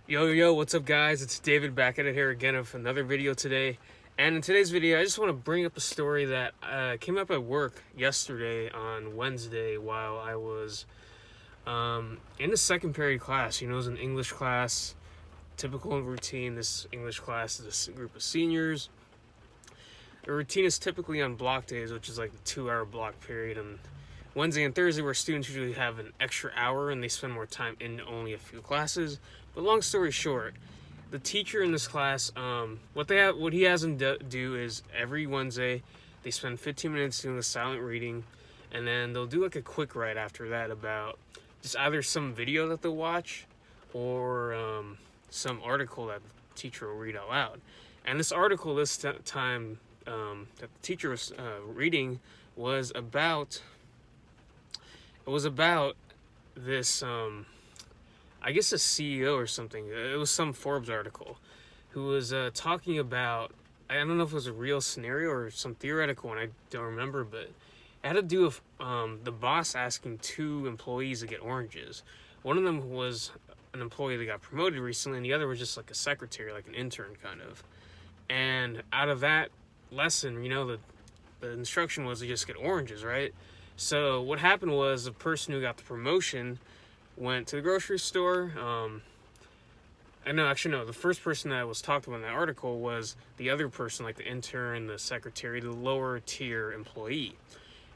Yo, what's up, guys? It's David back at it here again with another video today. And in today's video, I just want to bring up a story that came up at work yesterday on Wednesday while I was in the second period class. It was an English class, typical routine. This English class is a group of seniors. The routine is typically on block days, which is like the 2-hour block period, and Wednesday and Thursday, where students usually have an extra hour and they spend more time in only a few classes. But long story short, the teacher in this class, what he has them do is every Wednesday they spend 15 minutes doing a silent reading, and then they'll do like a quick write after that about just either some video that they'll watch or some article that the teacher will read out loud. And this article this time that the teacher was reading was about this I guess a CEO or something. It was some Forbes article who was talking about, I don't know if it was a real scenario or some theoretical one, I don't remember, but it had to do with the boss asking two employees to get oranges. One of them was an employee that got promoted recently, and the other was just like a secretary, like an intern kind of. And out of that lesson, the instruction was to just get oranges, right? So what happened was the person who got the promotion went to the grocery store. The first person that was talked about in that article was the other person, like the intern, the secretary, the lower tier employee.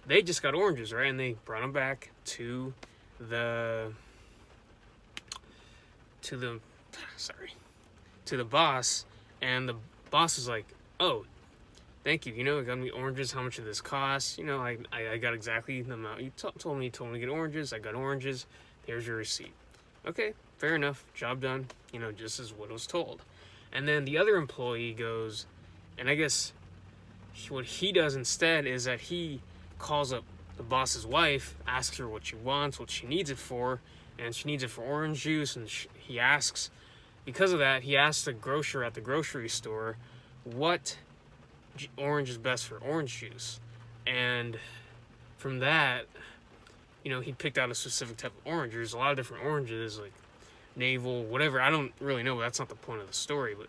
They just got oranges, right? And they brought them back to the boss, and the boss was like, "Oh, thank you. I got me oranges. How much did this cost? I got exactly the amount you told me. You told me to get oranges. I got oranges. Here's your receipt." Okay, fair enough. Job done. Just as what was told. And then the other employee goes, and I guess what he does instead is that he calls up the boss's wife, asks her what she wants, what she needs it for, and she needs it for orange juice. And because of that, he asks the grocer at the grocery store what orange is best for orange juice. And from that, he picked out a specific type of orange. There's a lot of different oranges, like navel, whatever. I don't really know, but that's not the point of the story. But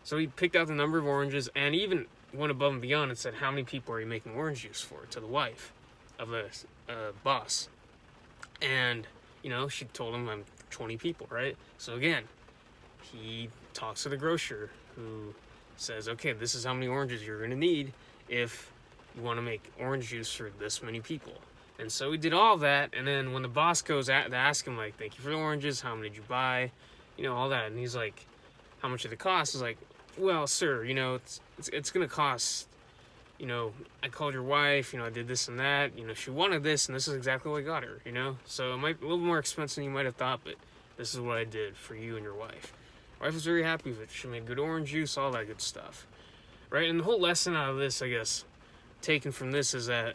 so he picked out the number of oranges and even went above and beyond and said, how many people are you making orange juice for, to the wife of the boss. And she told him, I'm 20 people, right? So again, he talks to the grocer, who says, okay, this is how many oranges you're going to need if you want to make orange juice for this many people. And so he did all that, and then when the boss goes to ask him, like, thank you for the oranges, how many did you buy, all that, and he's like, how much did it cost? He's like, well, sir, it's going to cost, I called your wife, I did this and that, she wanted this, and this is exactly what I got her, so it might be a little more expensive than you might have thought, but this is what I did for you and your wife. Wife was very happy with it. She made good orange juice, all that good stuff, right? And the whole lesson out of this, I guess, taken from this is that,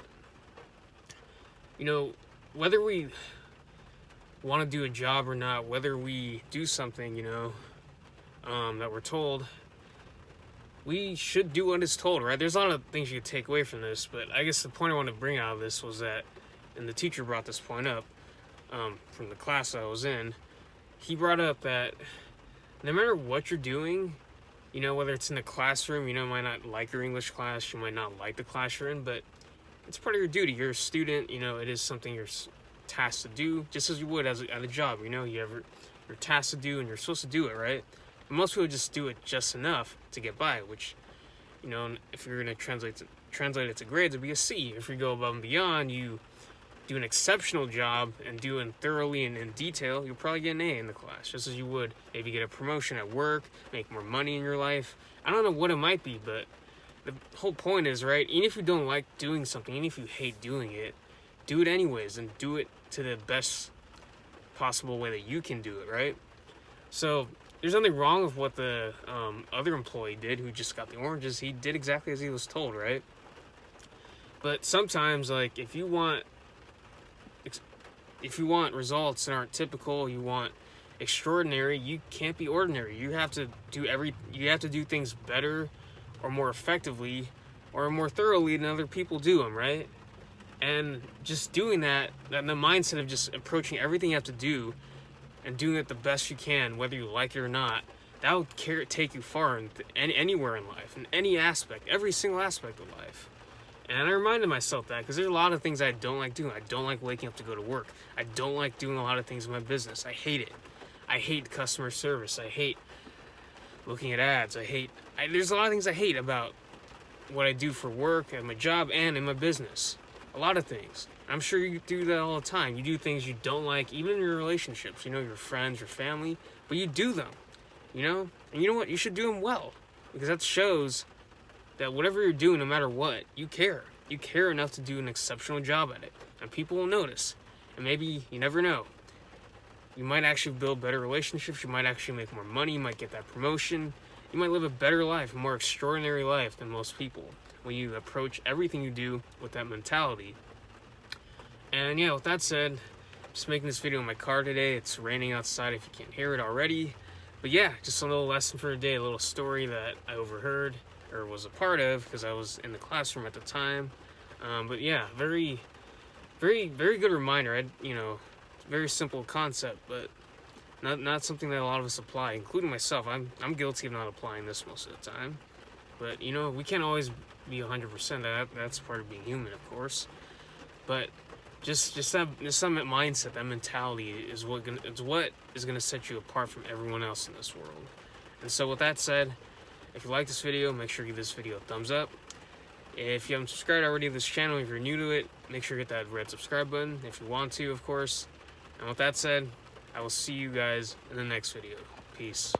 whether we want to do a job or not, whether we do something, that we're told, we should do what is told, right? There's a lot of things you could take away from this, but I guess the point I want to bring out of this was that, and the teacher brought this point up from the class I was in, he brought up that no matter what you're doing, whether it's in the classroom, you might not like your English class, you might not like the class you're in, but it's part of your duty. You're a student, it is something you're tasked to do, just as you would at a job, you're tasked to do and you're supposed to do it, right? But most people just do it just enough to get by, which, if you're going to translate it to grades, it'd be a C. If you go above and beyond, you do an exceptional job and do it thoroughly and in detail, you'll probably get an A in the class, just as you would if you get a promotion at work, make more money in your life. I don't know what it might be, but the whole point is, right, even if you don't like doing something, even if you hate doing it, do it anyways and do it to the best possible way that you can do it, right? So there's nothing wrong with what the other employee did who just got the oranges. He did exactly as he was told, right? But sometimes, like, if you want results that aren't typical, you want extraordinary, you can't be ordinary. You have to do things better or more effectively or more thoroughly than other people do them, right? And just doing that, and the mindset of just approaching everything you have to do and doing it the best you can, whether you like it or not, that will take you far anywhere in life, in any aspect, every single aspect of life. And I reminded myself that because there's a lot of things I don't like doing. I don't like waking up to go to work. I don't like doing a lot of things in my business. I hate it. I hate customer service. I hate looking at ads. There's a lot of things I hate about what I do for work, at my job, and in my business. A lot of things. I'm sure you do that all the time. You do things you don't like, even in your relationships, your friends, your family, but you do them, And you know what? You should do them well, because that shows that whatever you're doing, no matter what, you care. You care enough to do an exceptional job at it, and people will notice. And maybe, you never know, you might actually build better relationships, you might actually make more money, you might get that promotion, you might live a better life, a more extraordinary life than most people when you approach everything you do with that mentality. And yeah, with that said, just making this video in my car today. It's raining outside if you can't hear it already. But yeah, just a little lesson for today, a little story that I overheard or was a part of because I was in the classroom at the time. But yeah, very, very, very good reminder. Very simple concept, but not something that a lot of us apply, including myself. I'm guilty of not applying this most of the time. But we can't always be 100%. That's part of being human, of course. But just that mindset, that mentality is what is gonna set you apart from everyone else in this world. And so with that said, if you like this video, make sure you give this video a thumbs up. If you haven't subscribed already to this channel, if you're new to it, make sure you hit that red subscribe button if you want to, of course. And with that said, I will see you guys in the next video. Peace.